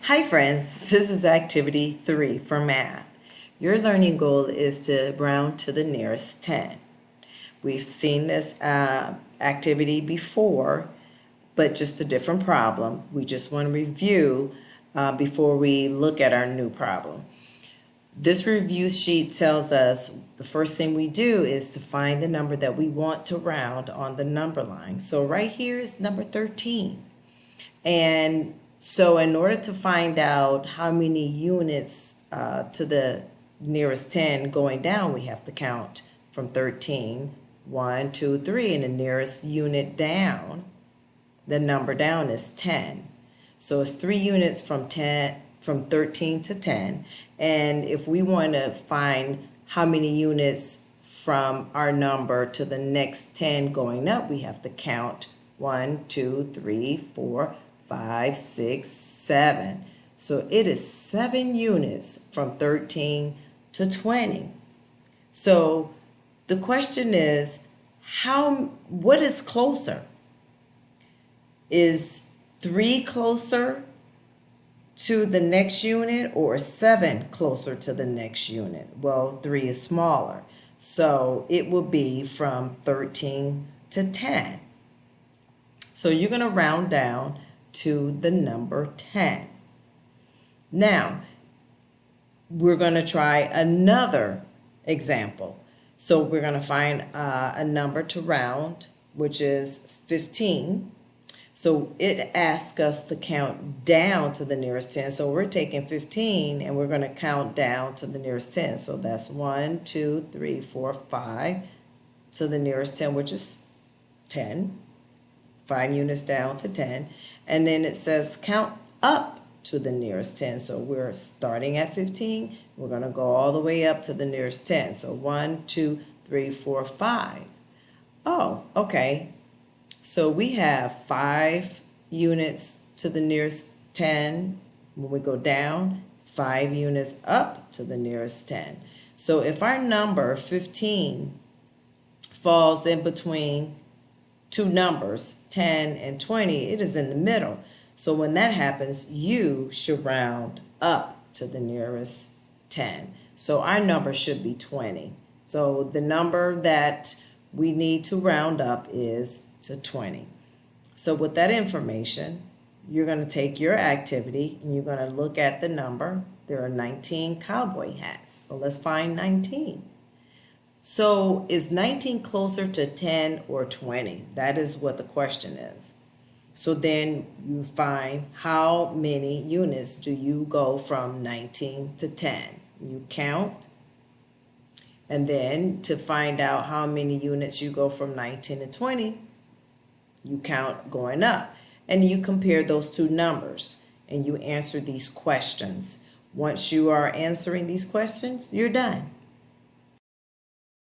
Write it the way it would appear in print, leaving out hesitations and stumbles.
Hi friends, this is activity 3 for math. Your learning goal is to round to the nearest 10. We've seen this activity before, but just a different problem. We just want to review before we look at our new problem. This review sheet tells us the first thing we do is to find the number that we want to round on the number line. So right here is number 13. And so in order to find out how many units to the nearest 10 going down, we have to count from 13, 1, 2, 3, and the nearest unit down, the number down is 10. So it's 3 units from 13 to 10. And if we want to find how many units from our number to the next 10 going up, we have to count 1, 2, 3, 4, 5, 6, 7. So it is 7 units from 13 to 20. So the question is, what is closer? Is 3 closer to the next unit or 7 closer to the next unit? Well, 3 is smaller. So it will be from 13 to 10. So you're going to round down to the number 10. Now, we're going to try another example. So we're going to find a number to round, which is 15. So it asks us to count down to the nearest 10. So we're taking 15 and we're going to count down to the nearest 10. So that's 1, 2, 3, 4, 5 to the nearest 10, which is 10. 5 units down to 10. And then it says count up to the nearest 10. So we're starting at 15. We're going to go all the way up to the nearest 10. So 1, 2, 3, 4, 5. Oh, okay. So we have 5 units to the nearest 10. When we go down, 5 units up to the nearest 10. So if our number 15 falls in between two numbers, 10 and 20, it is in the middle. So when that happens, you should round up to the nearest 10. So our number should be 20. So the number that we need to round up is to 20. So with that information, you're going to take your activity and you're going to look at the number. There are 19 cowboy hats. So let's find 19. So is 19 closer to 10 or 20? That is what the question is. So then you find how many units do you go from 19 to 10. You count. And then to find out how many units you go from 19 to 20, you count going up. And you compare those two numbers and you answer these questions. Once you are answering these questions, you're done.